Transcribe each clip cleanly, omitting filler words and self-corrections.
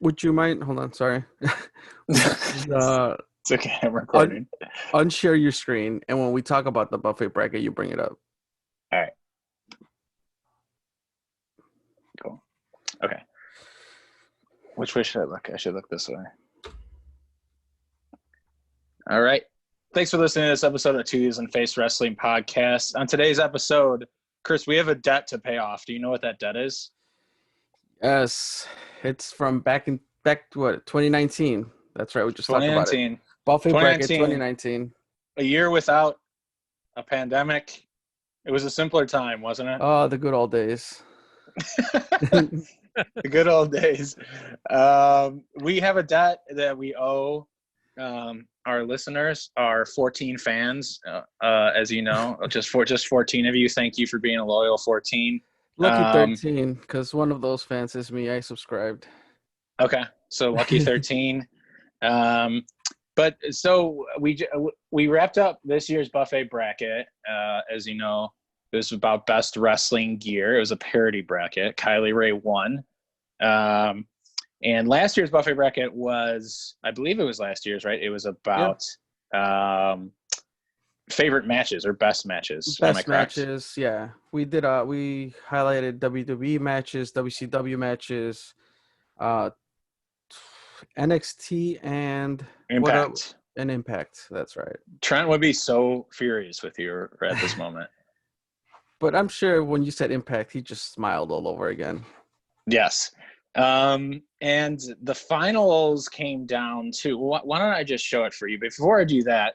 Would you mind? Hold on, sorry. Would you mind, It's okay, I'm recording. unshare your screen, and when we talk about the buffet bracket, you bring it up. All right. Cool. Okay. Which way should I look? I should look this way. All right. Thanks for listening to this episode of Twos and Face Wrestling Podcast. On today's episode, Chris, we have a debt to pay off. Do you know what that debt is? Yes, it's from back to what, 2019. That's right. We just talked about it. 2019. Buffet bracket 2019. A year without a pandemic. It was a simpler time, wasn't it? Oh, the good old days. The good old days. We have a debt that we owe our listeners, our 14 fans, as you know, just 14 of you. Thank you for being a loyal 14. Lucky 13, because one of those fans is me. I subscribed. Okay, so lucky 13. But so we wrapped up this year's buffet bracket. As you know, it was about best wrestling gear. It was a parody bracket. Kylie Ray won. And last year's buffet bracket was, I believe it was last year's, right? It was about favorite matches or best matches. Best matches, yeah. We did. We highlighted WWE matches, WCW matches, NXT, and Impact. And Impact. That's right. Trent would be so furious with you at this moment. But I'm sure when you said Impact, he just smiled all over again. Yes. And the finals came down to, why don't I just show it for you? But before I do that,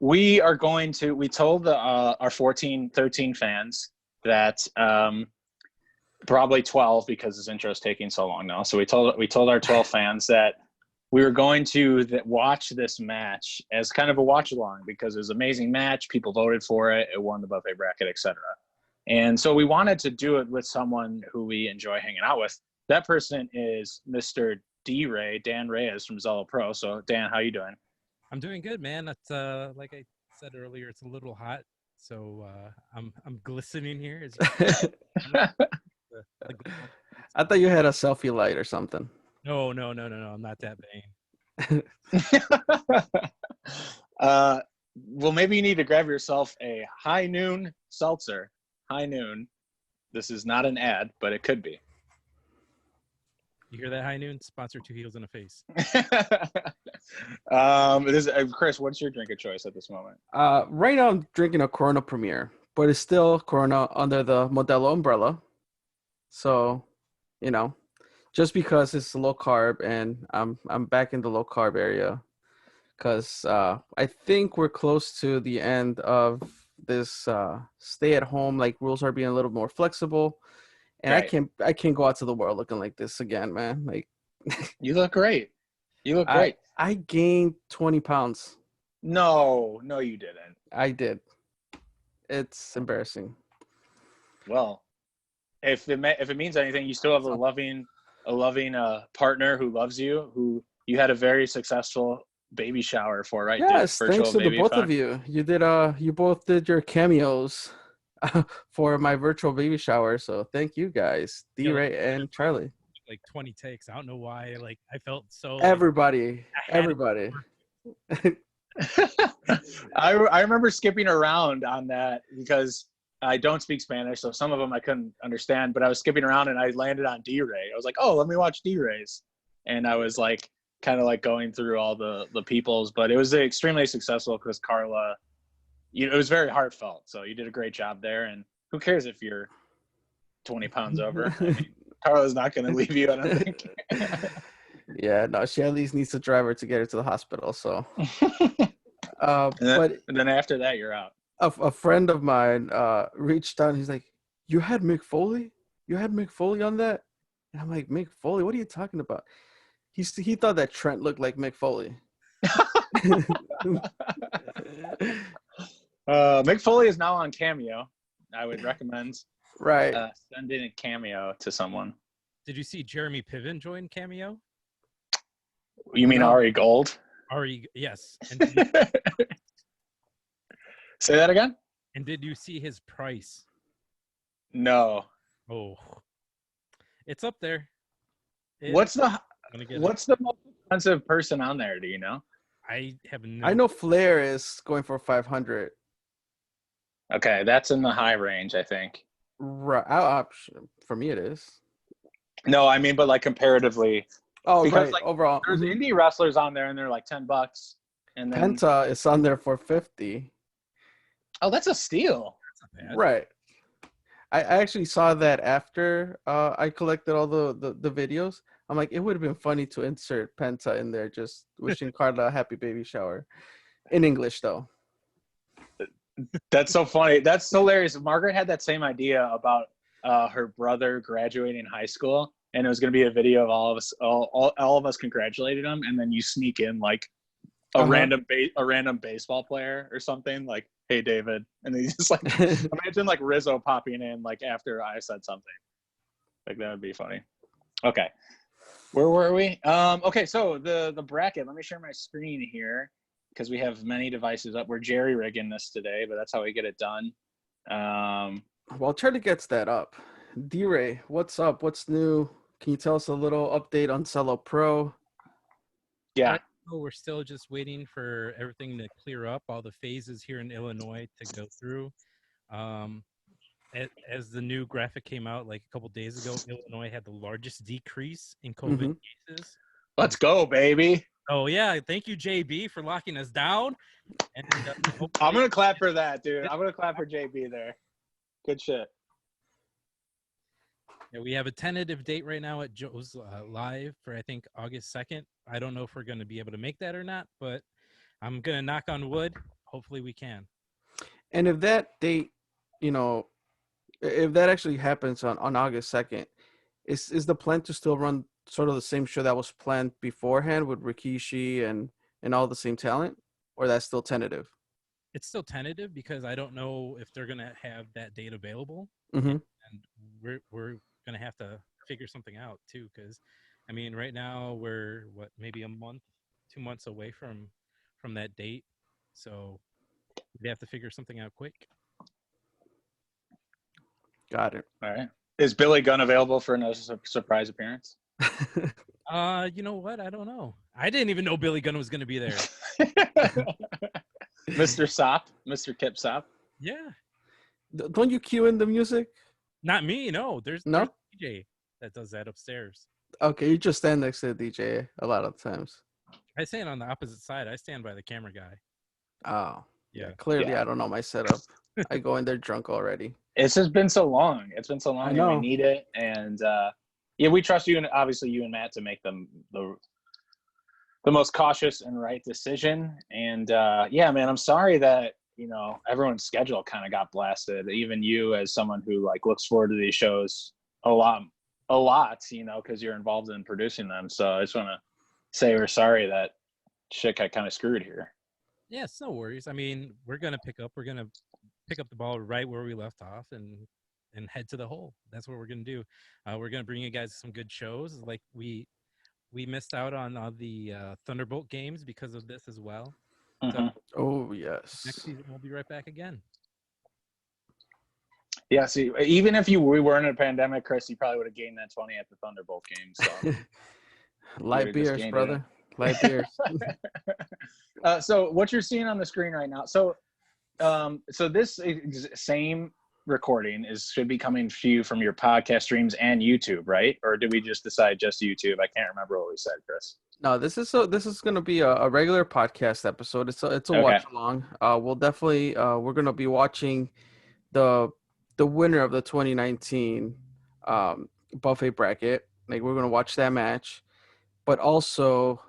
we told our 13 fans that probably 12, because this intro is taking so long now. So we told our 12 fans that we were going to watch this match as kind of a watch along, because it was an amazing match. People voted for it. It won the buffet bracket, etc. And so we wanted to do it with someone who we enjoy hanging out with. That person is Mr. DRey, Dan Reyes from Zelo Pro. So Dan, how you doing? I'm doing good, man. It's like I said earlier, it's a little hot, so I'm glistening here. I thought you had a selfie light or something. No. I'm not that vain. Well, maybe you need to grab yourself a High Noon seltzer. High Noon. This is not an ad, but it could be. You hear that, High Noon? Sponsor Two Heels and a Face. Chris, what's your drink of choice at this moment? Right now I'm drinking a Corona Premier, but it's still Corona under the Modelo umbrella. So, just because it's low carb, and I'm back in the low carb area, because I think we're close to the end of this stay at home. Like, rules are being a little more flexible. And right. I can't go out to the world looking like this again, man. Like, you look great. You look great. I gained 20 pounds. No, you didn't. I did. It's embarrassing. Well, if it means anything, you still have a loving partner who loves you, who you had a very successful baby shower for, right? Yes, thanks to the both of you. You both did your cameos for my virtual baby shower, so thank you guys, DRey and Charlie. Like 20 takes. I don't know why. Like, I felt so. Everybody. I remember skipping around on that because I don't speak Spanish, so some of them I couldn't understand. But I was skipping around and I landed on DRey. I was like, oh, let me watch DRey's, and I was like, kind of like going through all the peoples. But it was extremely successful because Carla. It was very heartfelt, so you did a great job there. And who cares if you're 20 pounds over? I mean, Carla's not going to leave you, I don't think. Yeah, no, she at least needs a driver to get her to the hospital. So, and then after that, you're out. A friend of mine reached out. And he's like, "You had Mick Foley? You had Mick Foley on that?" And I'm like, "Mick Foley? What are you talking about?" He thought that Trent looked like Mick Foley. Mick Foley is now on Cameo. I would recommend sending a Cameo to someone. Did you see Jeremy Piven join Cameo? You mean Ari Gold? Ari, yes. Say that again? And did you see his price? No. Oh. It's up there. What's the Gonna get what's the most expensive person on there? Do you know? I have no. I know Flair is going for 500. Okay, that's in the high range, I think. Right. For me, it is. No, I mean, but like comparatively, Oh, because right. like Overall, there's indie wrestlers on there and they're like $10, and then Penta is on there for 50. oh, that's a steal. That's not bad. Right. I actually saw that after I collected all the videos. I'm like, it would have been funny to insert Penta in there, just wishing Carla a happy baby shower. In English, though. That's so funny. That's hilarious. Margaret had that same idea about her brother graduating high school, and it was going to be a video of all of us, all of us congratulating him, and then you sneak in like a random baseball player or something, like, "Hey, David," and then you just like imagine like Rizzo popping in like after I said something. Like that would be funny. Okay, where were we? Okay, so the bracket. Let me share my screen here, because we have many devices up. We're jerry rigging this today, but that's how we get it done. While Charlie gets that up, DRey, what's up? What's new? Can you tell us a little update on Zelo Pro? Yeah. Right now, we're still just waiting for everything to clear up, all the phases here in Illinois to go through. As the new graphic came out like a couple days ago, Illinois had the largest decrease in COVID cases. Let's go, baby. Oh yeah, thank you JB for locking us down. And I'm gonna clap for that, dude. I'm gonna clap for JB there. Good shit. Yeah, we have a tentative date right now at Joe's Live for I think August 2nd. I don't know if we're going to be able to make that or not, but I'm going to knock on wood. Hopefully we can. And if that date, if that actually happens on August 2nd, is the plan to still run sort of the same show that was planned beforehand with Rikishi and all the same talent, or that's still tentative? It's still tentative because I don't know if they're going to have that date available. Mm-hmm. And we're going to have to figure something out too, because I mean right now we're maybe a month, 2 months away from that date, so we have to figure something out quick. Got it. All right. Is Billy Gunn available for another surprise appearance? You know what? I don't know. I didn't even know Billy Gunn was going to be there. Mr. Sop, Mr. Kip Sop. Yeah. Don't you cue in the music? Not me. No, there's a DJ that does that upstairs. Okay, you just stand next to the DJ a lot of times. I stand on the opposite side. I stand by the camera guy. Oh, yeah. Clearly, I don't know my setup. I go in there drunk already. It's just been so long. It's been so long. I know. And we need it, and yeah, we trust you, and obviously you and Matt to make the most cautious and right decision. And yeah, man, I'm sorry that everyone's schedule kind of got blasted. Even you, as someone who like looks forward to these shows a lot, because you're involved in producing them. So I just want to say we're sorry that shit got kind of screwed here. Yeah, it's no worries. I mean, we're gonna pick up the ball right where we left off and head to the hole. That's what we're gonna do. We're gonna bring you guys some good shows. Like we missed out on the Thunderbolt games because of this as well. Mm-hmm. So oh yes, next season we'll be right back again. Yeah, see, even if we weren't in a pandemic, Chris, you probably would have gained that 20 at the Thunderbolt game. So light beers, brother. Light beers. So what you're seeing on the screen right now. So this same recording should be coming to you from your podcast streams and YouTube, right? Or did we just decide just YouTube? I can't remember what we said, Chris. No, this is going to be a regular podcast episode. It's a watch along. We'll definitely we're going to be watching the winner of the 2019 buffet bracket. Like we're going to watch that match, but also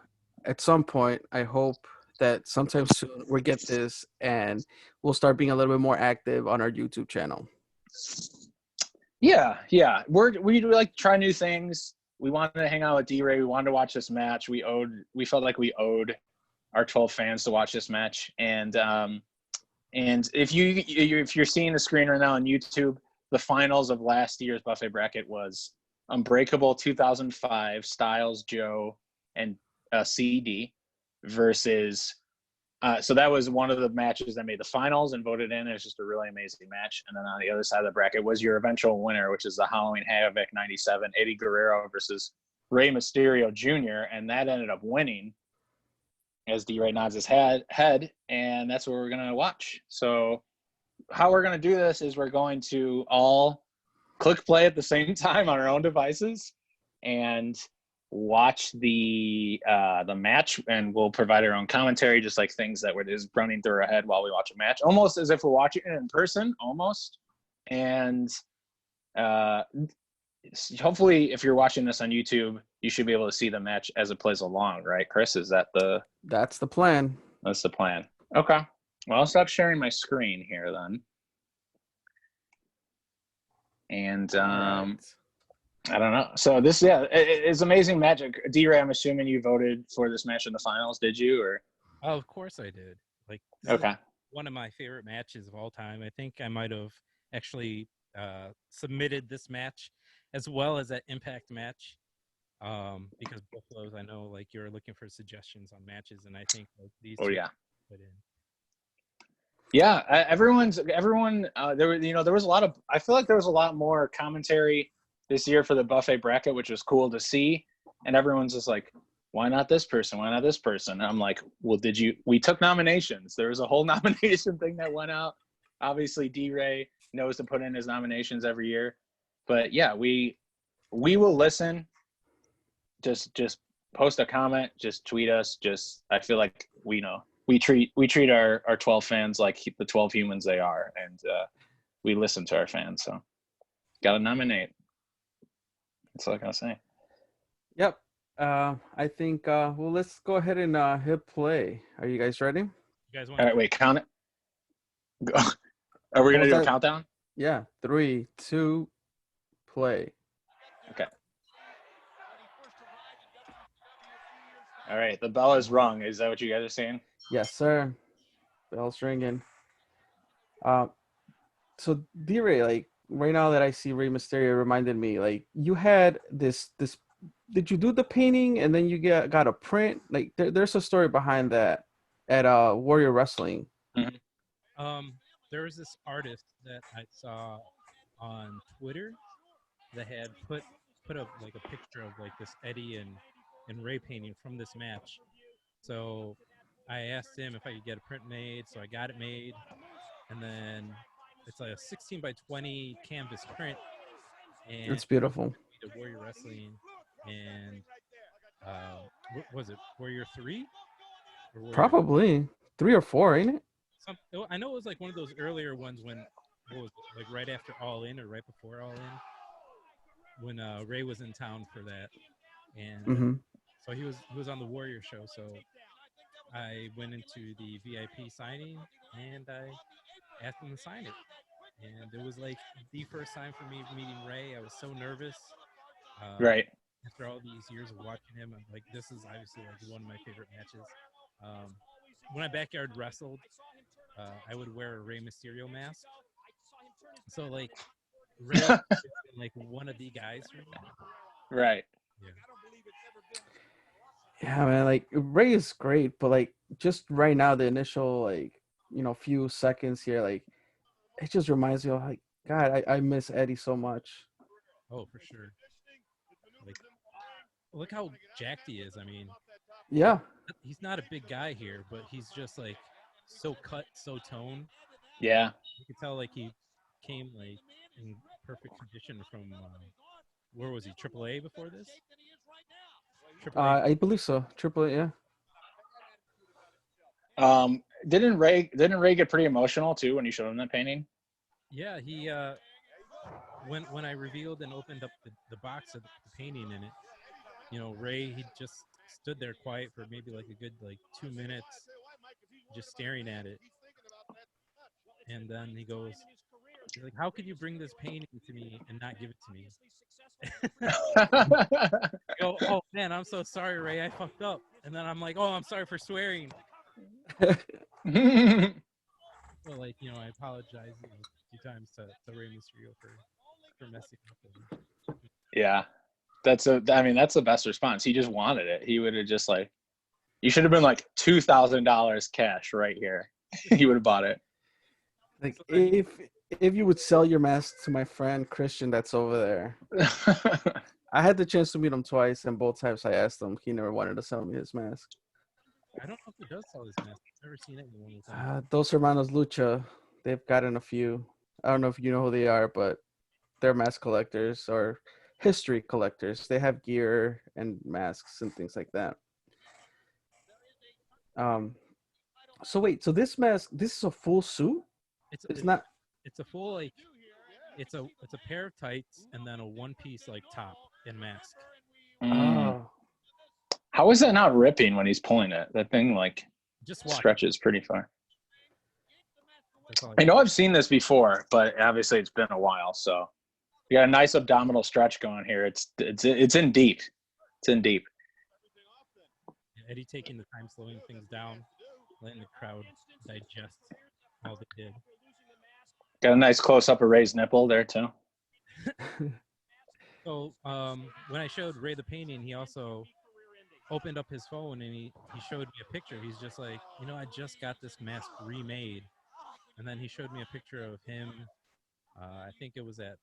at some point, I hope that sometime soon we get this and we'll start being a little bit more active on our YouTube channel. Yeah. We like try new things. We wanted to hang out with DRey. We wanted to watch this match. We felt like we owed our 12 fans to watch this match. And if you're seeing the screen right now on YouTube, the finals of last year's buffet bracket was Unbreakable 2005, Styles, Joe, and CD versus so that was one of the matches that made the finals and voted in. It was just a really amazing match. And then on the other side of the bracket was your eventual winner, which is the Halloween Havoc 97, Eddie Guerrero versus Rey Mysterio Jr., and that ended up winning as DRey nods his head, and that's what we're going to watch. So how we're going to do this is we're going to all click play at the same time on our own devices and watch the match, and we'll provide our own commentary, just like things that is running through our head while we watch a match, almost as if we're watching it in person, almost. And hopefully, if you're watching this on YouTube, you should be able to see the match as it plays along, right, Chris? Is that That's the plan. That's the plan. Okay. Well, I'll stop sharing my screen here then. And Right. I don't know. So this, it's amazing magic. DRey, I'm assuming you voted for this match in the finals, did you? Or Oh, of course I did. Like, this is okay. one of my favorite matches of all time. I think I might have actually submitted this match as well as that Impact match, because both of those, I know, like, you're looking for suggestions on matches, and I think like these Oh two yeah. put in. Yeah, everyone. There was a lot of. I feel like there was a lot more commentary this year for the buffet bracket, which was cool to see. And everyone's just like, "Why not this person? Why not this person?" And I'm like, "Well, we took nominations. There was a whole nomination thing that went out. Obviously, DRey knows to put in his nominations every year, but yeah, we will listen. Just post a comment. Just tweet us. I feel like we know." We treat our 12 fans like the 12 humans they are, and we listen to our fans. So, gotta nominate. That's all I gotta say. Yep. I think well, let's go ahead and hit play. Are you guys ready? You guys want All right, wait, count it. Are we gonna do a countdown? Yeah. 3, 2, play. Okay. All right, the bell is rung. Is that what you guys are saying? Yes, sir. Bell's ringing. So DRey, like right now that I see Rey Mysterio reminded me, like you had this. Did you do the painting and then you got a print? Like there's a story behind that at Warrior Wrestling. Mm-hmm. There was this artist that I saw on Twitter that had put up like a picture of like this Eddie and Rey painting from this match. So I asked him if I could get a print made, so I got it made, and then it's like a 16 by 20 canvas print, and It's beautiful. to Warrior Wrestling, and what was it, Warrior 3? Or Warrior Probably 3 or 4, ain't it? I know it was like one of those earlier ones when, what was it, like right after All In or right before All In, when Rey was in town for that, and so he was on the Warrior show. So I went into the VIP signing and I asked him to sign it, and it was like the first time for me meeting Rey. I was so nervous. Right. After all these years of watching him, I'm like, this is obviously like one of my favorite matches. When I backyard wrestled, I would wear a Rey Mysterio mask. So like, Rey has been like one of the guys for me. Right. Yeah, man. Like Rey is great, but like just right now, the initial like few seconds here, like it just reminds me of like God, I miss Eddie so much. Oh, for sure. Like, look how jacked he is. I mean, Yeah. he's not a big guy here, but he's just like so cut, so toned. Yeah. You could tell like he came like in perfect condition from where was he? AAA before this? AAA. I believe so. Triple A, yeah. Didn't Rey get pretty emotional too when you showed him that painting? Yeah, he when I revealed and opened up the box of the painting in it, Rey, he just stood there quiet for maybe like a good like 2 minutes, just staring at it, and then he's like, "How could you bring this painting to me and not give it to me?" I go, "Oh man, I'm so sorry, Rey. I fucked up." And then I'm like, "Oh, I'm sorry for swearing." So like, I apologize a few times to Rey Mysterio for messing up. Yeah, that's the best response. He just wanted it. He would have just like, you should have been like $2,000 cash right here. He would have bought it. Like if you would sell your mask to my friend Christian that's over there, I had the chance to meet him twice, and both times I asked him, he never wanted to sell me his mask. I don't know if he does sell his mask. I've never seen anyone with them. Dos Hermanos Lucha, they've gotten a few. I don't know if you know who they are, but they're mask collectors or history collectors. They have gear and masks and things like that. So wait, so this mask, this is a full suit? It's not. It's a full like. It's a pair of tights and then a one piece like top and mask. Oh, How is that not ripping when he's pulling it? That thing like Just stretches pretty far. That's all I know I've seen this before, but obviously it's been a while. So you got a nice abdominal stretch going here. It's in deep. It's in deep. Eddie taking the time, slowing things down, letting the crowd digest all they did. Got a nice close up of Ray's nipple there too. So when I showed Ray the painting, he also opened up his phone and he showed me a picture. He's just like, I just got this mask remade. And then he showed me a picture of him. I think it was at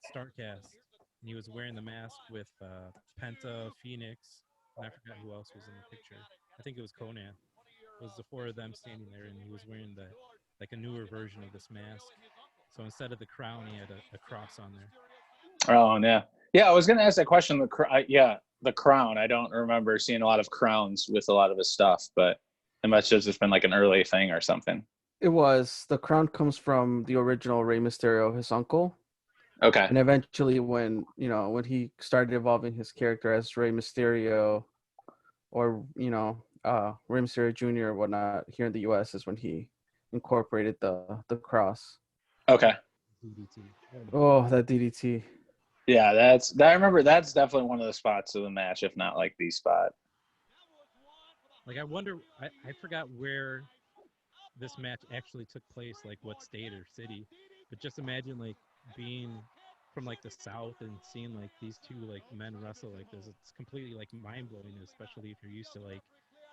Startcast. And he was wearing the mask with Penta, Phoenix, and I forgot who else was in the picture. I think it was Conan. It was the four of them standing there, and he was wearing a newer version of this mask. So instead of the crown, he had a cross on there. Oh yeah, yeah. I was gonna ask that question. The crown. I don't remember seeing a lot of crowns with a lot of his stuff, but it must have just been like an early thing or something. it was. The crown comes from the original Rey Mysterio, his uncle. Okay. And eventually, when he started evolving his character as Rey Mysterio, or Rey Mysterio Jr. or whatnot here in the U.S. is when he incorporated the cross. Okay. DDT. Oh, that DDT. Yeah, I remember that's definitely one of the spots of the match, if not like the spot. Like I wonder, I forgot where this match actually took place, like what state or city. But just imagine like being from like the South and seeing like these two like men wrestle like this. It's completely like mind blowing, especially if you're used to like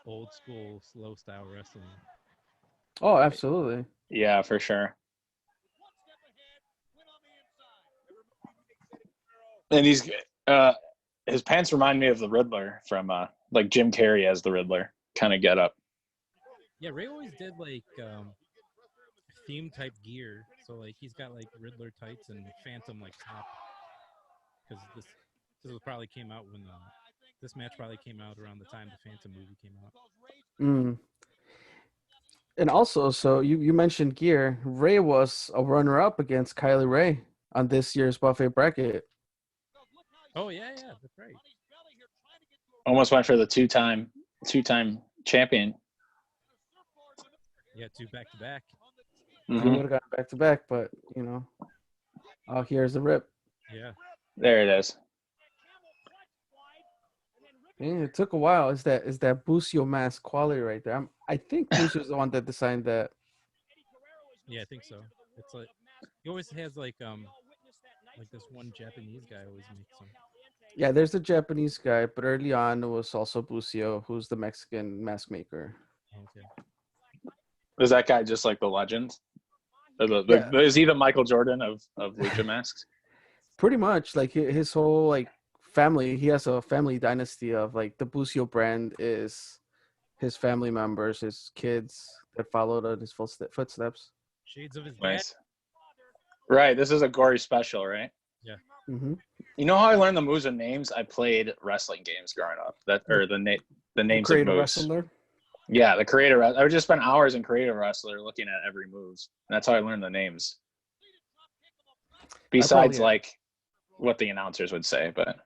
old school slow style wrestling. Oh, absolutely. Yeah, for sure. And his pants remind me of the Riddler from like Jim Carrey as the Riddler kind of get up. Yeah, Ray always did like theme type gear. So like he's got like Riddler tights and Phantom like top. Because this probably came out when this match probably came out around the time the Phantom movie came out. And also, so you mentioned gear. Ray was a runner-up against Kylie Ray on this year's buffet bracket. Oh yeah, that's right. Almost went for the two-time champion. Yeah, 2 back-to-back. They would have gotten back-to-back, but here's the rip. Yeah. There it is. Yeah, it took a while. Is that Busio mask quality right there? I think Busio's the one that designed that. Yeah, I think so. It's like he always has like this one Japanese guy always makes them. Yeah, there's the Japanese guy, but early on it was also Busio, who's the Mexican mask maker. Okay. Is that guy just like the legend? Yeah. Is he the Michael Jordan of lucha masks? Pretty much, like his whole like family. He has a family dynasty of like the Busio brand is his family members, his kids that followed in his footsteps. Shades of his dad. Nice. Right. This is a gory special, right? Yeah. Mm-hmm. You know how I learned the moves and names? I played wrestling games growing up. The names of moves. Wrestler. Yeah, the creator. I would just spend hours in Creative Wrestler looking at every moves. And that's how I learned the names. Besides, like, what the announcers would say, but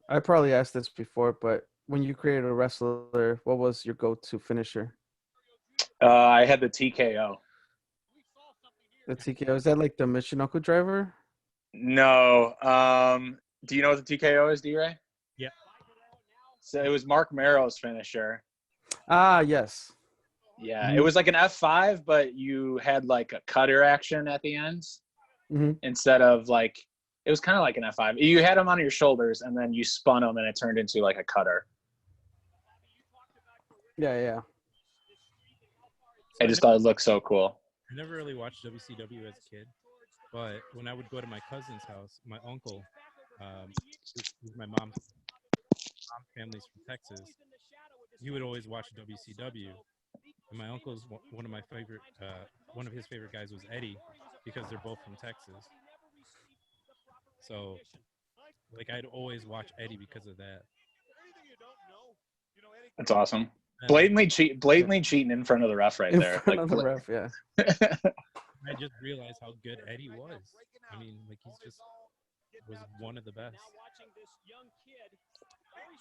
I probably asked this before, but when you created a wrestler, what was your go-to finisher? I had the TKO. The TKO, is that like the Michinoku driver? No. Do you know what the TKO is, DRey? Yeah. So it was Mark Merrow's finisher. Ah, yes. Yeah, it was like an F5, but you had like a cutter action at the end instead of like it was kind of like an F5. You had them on your shoulders, and then you spun them, and it turned into like a cutter. Yeah. I just thought it looked so cool. I never really watched WCW as a kid, but when I would go to my cousin's house, my uncle, my mom's family's from Texas. He would always watch WCW, and my uncle's one of my favorite. One of his favorite guys was Eddie, because they're both from Texas. So, like, I'd always watch Eddie because of that. That's awesome. Blatantly cheating in front of the ref right in there. front of the ref, yeah. I just realized how good Eddie was. I mean, like, he's just was one of the best.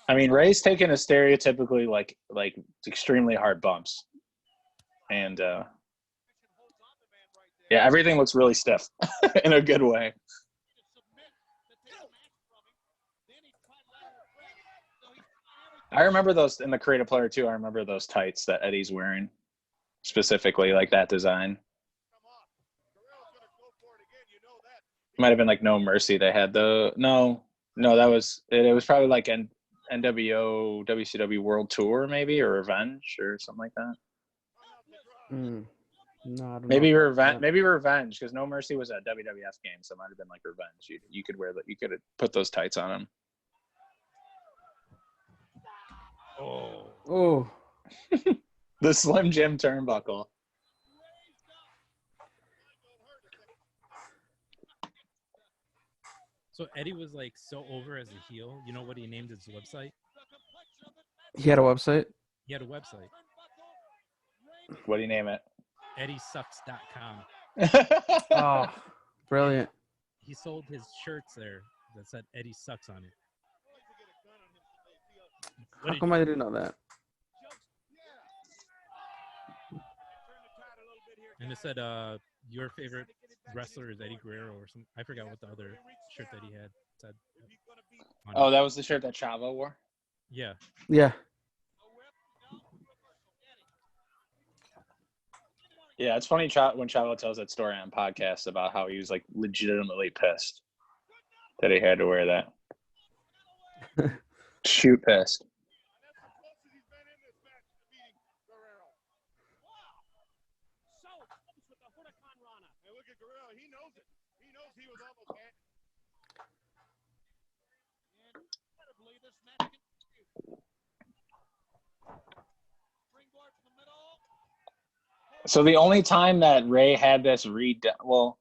I mean, Ray's taking a stereotypically like extremely hard bumps, and yeah, everything looks really stiff in a good way. I remember those in the Creative Player too. I remember those tights that Eddie's wearing, specifically like that design. Might have been like No Mercy. They had the no, that was it. It was probably like NWO WCW World Tour maybe, or Revenge or something like that. No, I don't Maybe know. Revenge. Maybe Revenge, because No Mercy was a WWF game, so it might have been like Revenge. You could wear that. You could put those tights on him. Oh. The Slim Jim turnbuckle. So Eddie was like so over as a heel. You know what he named his website? He had a website? He had a website. What do you name it? EddieSucks.com. Oh, brilliant. He sold his shirts there that said Eddie Sucks on it. How come I didn't know that? And it said, your favorite wrestler is Eddie Guerrero or something. I forgot what the other shirt that he had said. Oh, that was the shirt that Chavo wore? Yeah. Yeah. Yeah, it's funny when Chavo tells that story on podcasts about how he was like legitimately pissed that he had to wear that. Shoot pissed. So the only time that Rey had this redone,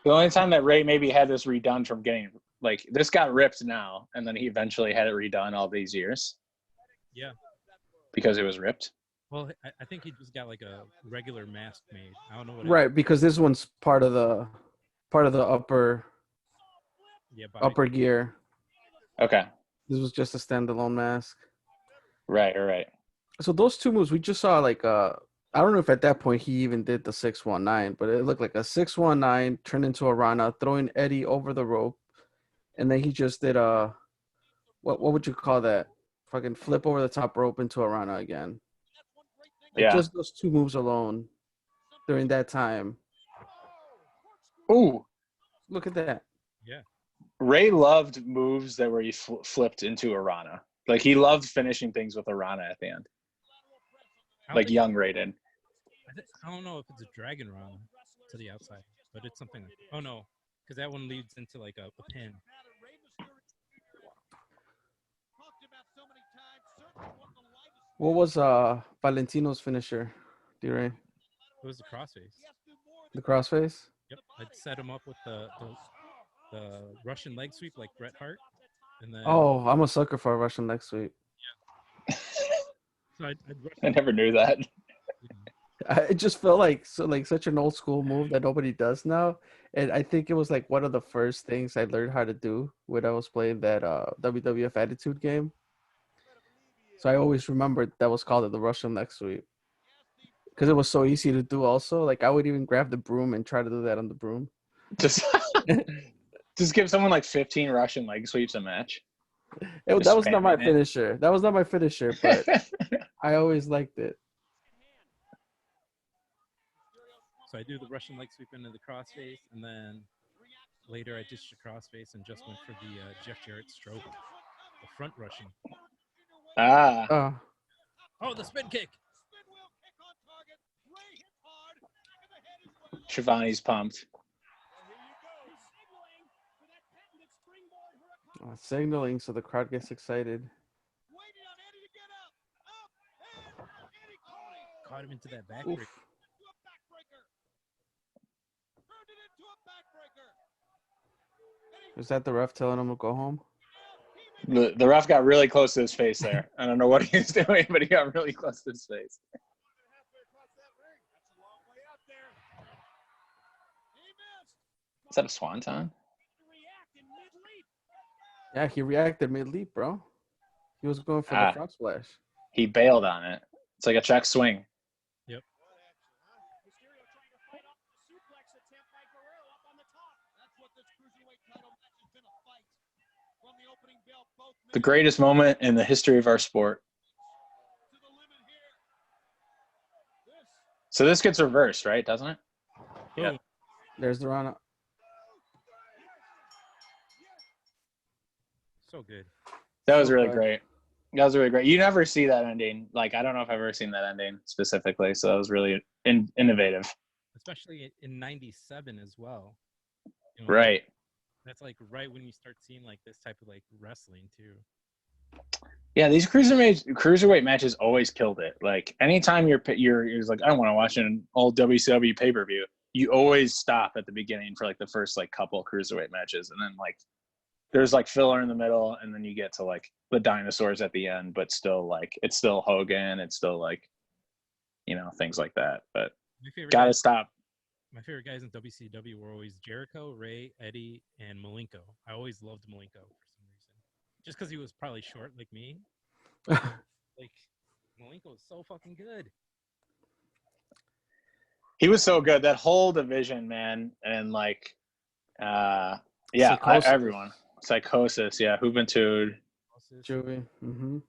the only time that Rey maybe had this redone from getting, like, this got ripped now, and then he eventually had it redone all these years. Yeah. Because it was ripped. Well, I think he just got like a regular mask made. I don't know what. Right, because this one's part of the upper gear. Okay. This was just a standalone mask. Right. So those two moves, we just saw like I don't know if at that point he even did the 619, but it looked like a 619 turned into a Rana, throwing Eddie over the rope, and then he just did a what would you call that? Fucking flip over the top rope into a Rana again. Like, yeah. Just those two moves alone during that time. Ooh. Look at that. Yeah. Rey loved moves that were flipped into a Rana. Like, he loved finishing things with a Rana at the end. Like young Rey did. I don't know if it's a Dragon Rana to the outside, but it's something like, oh no, because that one leads into like a pin. What was Valentino's finisher, DRey? It was the crossface. The crossface? Yep. I'd set him up with the Russian leg sweep like Bret Hart. And then, oh, I'm a sucker for a Russian leg sweep. Yeah. So I never knew that. It just felt like such an old school move that nobody does now, and I think it was like one of the first things I learned how to do when I was playing that WWF Attitude game. So I always remembered that was called the Russian leg sweep because it was so easy to do. Also, like I would even grab the broom and try to do that on the broom. Just give someone like 15 Russian leg sweeps a match. That was not my finisher. That was not my finisher, but I always liked it. So I do the Russian leg sweep into the crossface, and then later I ditched the crossface and just went for the Jeff Jarrett stroke, the front Russian. Oh, the spin kick. Shivani's pumped. Signaling so the crowd gets excited. Caught him into that backbreaker. Oof. Is that the ref telling him to go home? The ref got really close to his face there. I don't know what he was doing, but he got really close to his face. Is that a swanton? Yeah, he reacted mid-leap, bro. He was going for the front splash. He bailed on it. It's like a check swing. Yep. The greatest moment in the history of our sport. So this gets reversed, right? Doesn't it? Yeah. There's the run. So good. That was really great. That was really great. You never see that ending. Like, I don't know if I've ever seen that ending specifically. So that was really innovative. Especially in '97 as well. You know, Right. That's like right when you start seeing like this type of like wrestling too. Yeah, these cruiserweight matches always killed it. Like anytime you're like, I want to watch an old WCW pay-per-view, you always stop at the beginning for like the first like couple cruiserweight matches, and then like there's like filler in the middle, and then you get to like the dinosaurs at the end, but still like it's still Hogan, it's still like, you know, things like that. But gotta stop. My favorite guys in WCW were always Jericho, Rey, Eddie, and Malenko. I always loved Malenko for some reason, just because he was probably short like me. Like Malenko was so fucking good. He was so good. That whole division, man, and like, everyone. Psychosis, yeah. Juventud. Juvie. Mm-hmm.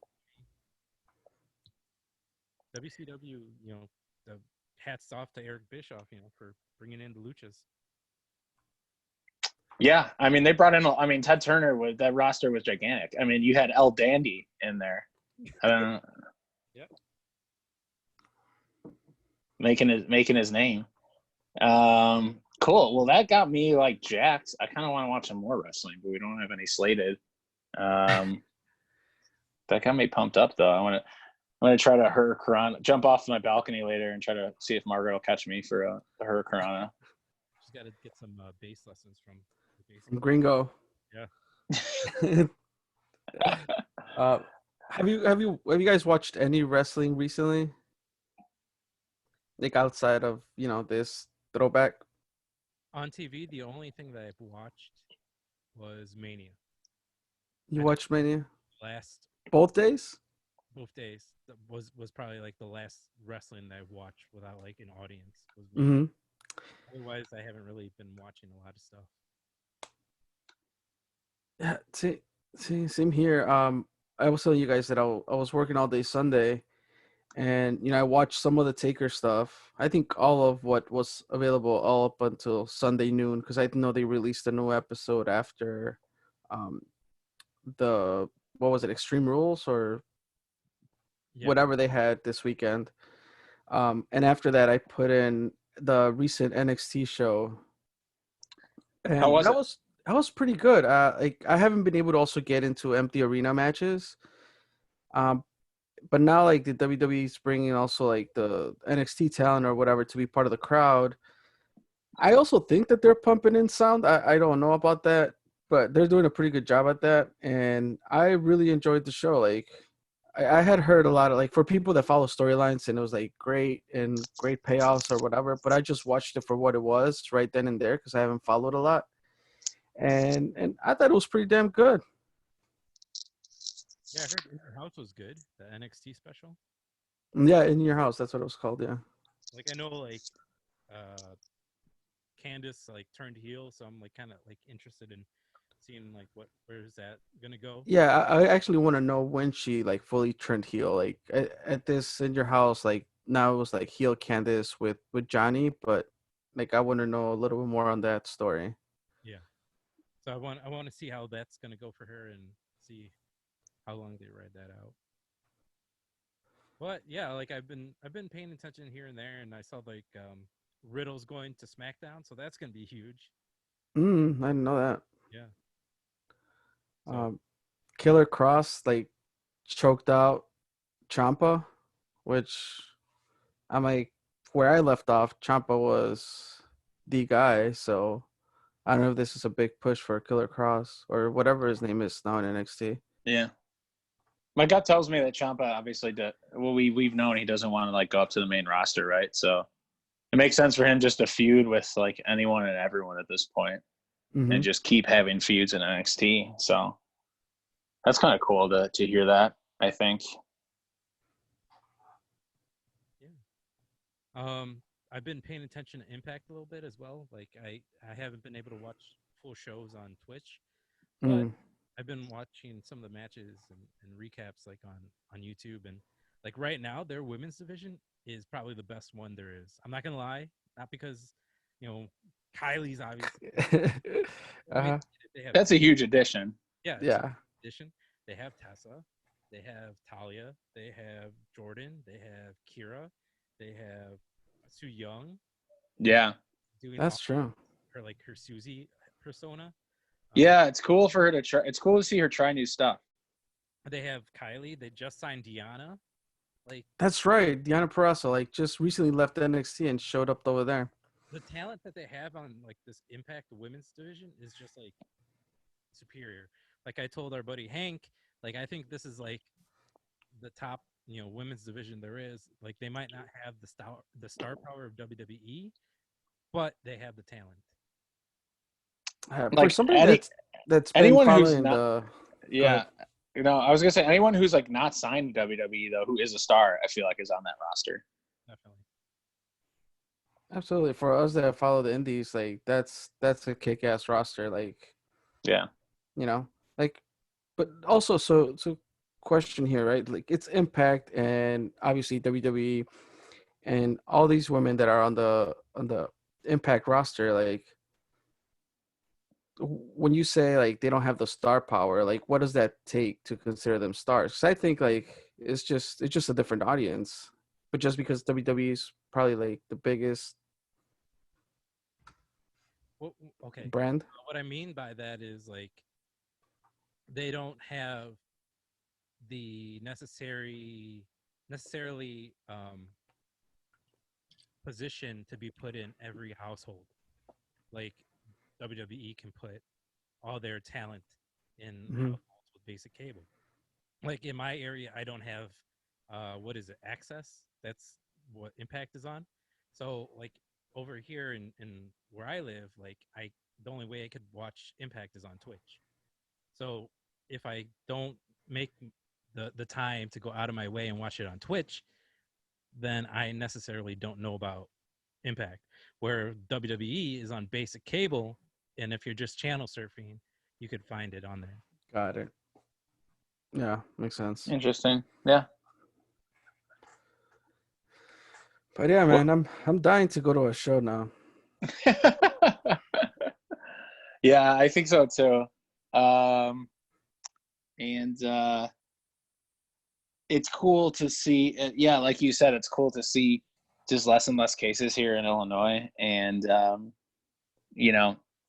WCW, you know, the hats off to Eric Bischoff, you know, for bringing in the Luchas. Yeah, I mean, they brought in. I mean, Ted Turner was that roster was gigantic. I mean, you had El Dandy in there. Yep. Making his name. Cool. Well, that got me like jacked. I kind of want to watch some more wrestling, but we don't have any slated. That got me pumped up though. I'm gonna try to Hurricanrana, jump off my balcony later and try to see if Margaret will catch me for a Hurricanrana. Just got to get some bass lessons from Gringo. Yeah. Have you guys watched any wrestling recently? Like outside of, you know, this throwback? On TV, the only thing that I've watched was Mania. You watched Mania? Both days? Both days. That was probably like the last wrestling that I've watched without like an audience. Mm-hmm. Otherwise, I haven't really been watching a lot of stuff. Yeah, see, same here. I was telling you guys that I was working all day Sunday, and you know I watched some of the Taker stuff. I think all of what was available all up until Sunday noon, because I know they released a new episode after, the what was it, Extreme Rules or whatever they had this weekend. And after that, I put in the recent NXT show, and How was it? That was pretty good. Like I haven't been able to also get into empty arena matches. But now like the WWE's bringing also like the NXT talent or whatever to be part of the crowd. I also think that they're pumping in sound. I don't know about that, but they're doing a pretty good job at that. And I really enjoyed the show. Like I had heard a lot of like for people that follow storylines and it was like great and great payoffs or whatever, but I just watched it for what it was right then and there because I haven't followed a lot. And I thought it was pretty damn good. Yeah, I heard In Your House was good. The NXT special. Yeah, In Your House. That's what it was called. Yeah. Like I know, like Candace like turned heel, so I'm like kind of like interested in seeing like where is that gonna go. Yeah, I actually want to know when she like fully turned heel. Like at this In Your House, like now it was like heel Candace with Johnny, but like I want to know a little bit more on that story. Yeah. So I want to see how that's gonna go for her and see how long they ride that out. But yeah, like I've been paying attention here and there, and I saw like Riddle's going to SmackDown, so that's gonna be huge. I didn't know that. Yeah. So Killer Cross like choked out Champa, which I'm like, where I left off, Champa was the guy. So I don't know if this is a big push for Killer Cross or whatever his name is now in NXT. Yeah. My gut tells me that Ciampa obviously we've known he doesn't want to like go up to the main roster, right? So it makes sense for him just to feud with like anyone and everyone at this point and just keep having feuds in NXT. So that's kind of cool to hear that, I think. yeah. I've been paying attention to Impact a little bit as well. Like I haven't been able to watch full shows on Twitch, but I've been watching some of the matches and recaps like on YouTube, and like right now their women's division is probably the best one there is. I'm not gonna lie, not because Kylie's obviously. I mean, they have That's a huge addition. yeah, it's a addition. They have Tessa, they have Talia, they have Jordan, they have Kira, they have Su Young. Yeah, Doing that's true. Her Susie persona. Yeah, it's cool for her to try. It's cool to see her try new stuff. They have Kylie. They just signed Deanna. Like that's right, Deanna Purrazzo like just recently left NXT and showed up over there. The talent that they have on like this Impact women's division is just like superior. Like I told our buddy Hank, like I think this is like the top women's division there is. Like they might not have the star power of WWE, but they have the talent. For somebody that's been anyone following who's not, I was gonna say anyone who's like not signed to WWE though, who is a star, I feel like is on that roster. Definitely. Absolutely. For us that follow the indies, like that's a kick-ass roster. Like, yeah, like, but also so question here, right? Like it's Impact and obviously WWE and all these women that are on the Impact roster, like when you say like they don't have the star power, like what does that take to consider them stars? Because I think like it's just a different audience, but just because WWE is probably like the biggest brand. What I mean by that is like they don't have the necessarily position to be put in every household. Like WWE can put all their talent in households with basic cable. Like in my area, I don't have access. That's what Impact is on. So like over here in where I live, like the only way I could watch Impact is on Twitch. So if I don't make the time to go out of my way and watch it on Twitch, then I necessarily don't know about Impact. Where WWE is on basic cable, and if you're just channel surfing, you could find it on there. Got it. Yeah, makes sense. Interesting. Yeah. But yeah, man, I'm dying to go to a show now. Yeah, I think so too. It's cool to see. Yeah, like you said, it's cool to see just less and less cases here in Illinois, and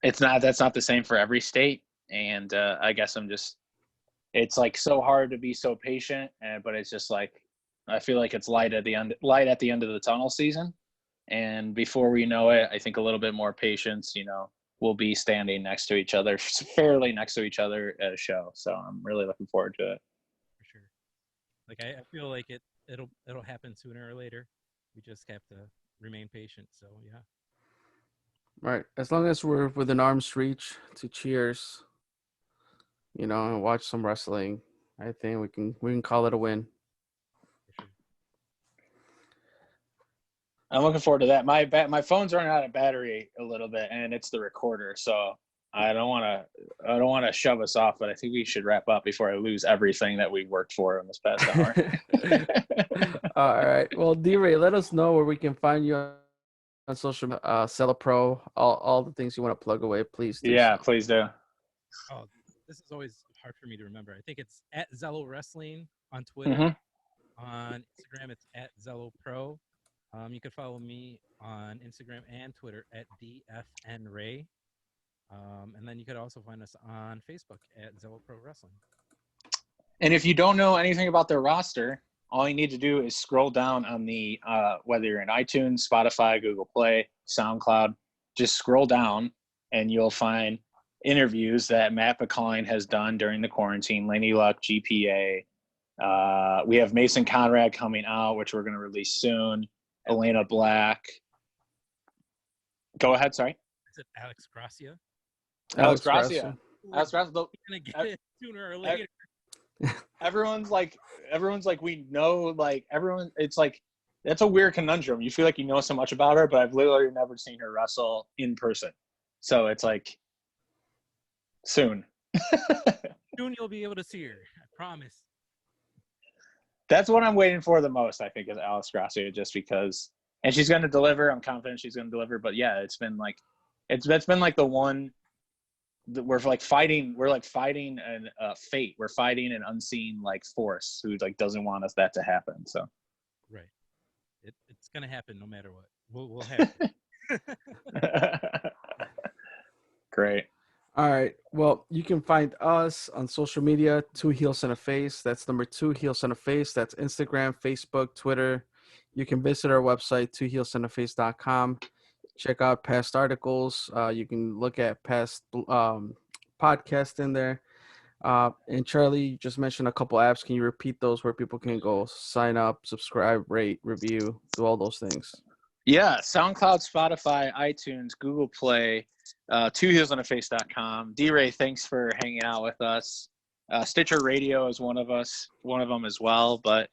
that's not the same for every state. And I guess it's like so hard to be so patient, but it's just like I feel like it's light at the end of the tunnel season, and before we know it, I think a little bit more patience. We'll be standing next to each other, fairly next to each other at a show. So I'm really looking forward to it. For sure. Like I feel like it'll happen sooner or later. We just have to remain patient. So yeah. Right. As long as we're within arm's reach to cheers, and watch some wrestling, I think we can call it a win. For sure. I'm looking forward to that. My phone's running out of battery a little bit, and it's the recorder, so I don't want to shove us off, but I think we should wrap up before I lose everything that we worked for in this past hour. All right. Well, DRey, let us know where we can find you on social media, Zelo Pro, all the things you want to plug away, please do. Yeah, so. please do. Oh, this is always hard for me to remember. I think it's at Zelo Wrestling on Twitter. Mm-hmm. On Instagram, it's at Zelo Pro. You can follow me on Instagram and Twitter at DFNRey. And then you could also find us on Facebook at Zelo Pro Wrestling. And if you don't know anything about their roster, all you need to do is scroll down on the whether you're in iTunes, Spotify, Google Play, SoundCloud, just scroll down and you'll find interviews that Matt McCline has done during the quarantine. Laney Luck, GPA. We have Mason Conrad coming out, which we're going to release soon. Elena Black. Go ahead, sorry. Is it Alex Gracia? Alex Gracia. Alex Gracia. We're gonna get it sooner or later. Everyone's like, we know, like, everyone, it's like, that's a weird conundrum. You feel like you know so much about her, but I've literally never seen her wrestle in person. So it's like, soon. Soon you'll be able to see her. I promise. That's what I'm waiting for the most, I think, is Alex Gracia, just because, and she's going to deliver. I'm confident she's going to deliver. But yeah, it's been like, that's been like the one that we're like fighting an fate. We're fighting an unseen like force who like doesn't want us that to happen. So right, it's gonna happen no matter what. We'll have it. Great. All right. Well, you can find us on social media, 2 Heels and a Face. That's number 2 Heels and a Face. That's Instagram, Facebook, Twitter. You can visit our website, 2heelsandaface.com. Check out past articles. You can look at past podcasts in there. And Charlie, you just mentioned a couple apps. Can you repeat those where people can go sign up, subscribe, rate, review, do all those things? Yeah, SoundCloud, Spotify, iTunes, Google Play, 2heelsandaface.com. DRey, thanks for hanging out with us. Stitcher Radio is one of them as well. But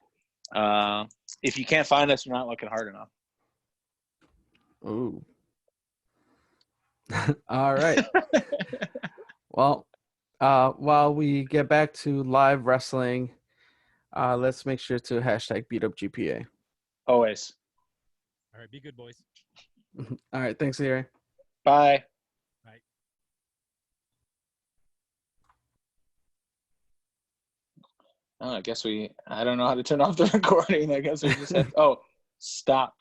if you can't find us, you're not looking hard enough. Ooh. All right. Well, while we get back to live wrestling, let's make sure to hashtag #BeatUpGPA. Always. All right, be good, boys. All right. Thanks, DRey. Bye. Bye. Oh, I don't know how to turn off the recording. I guess we just have, stop.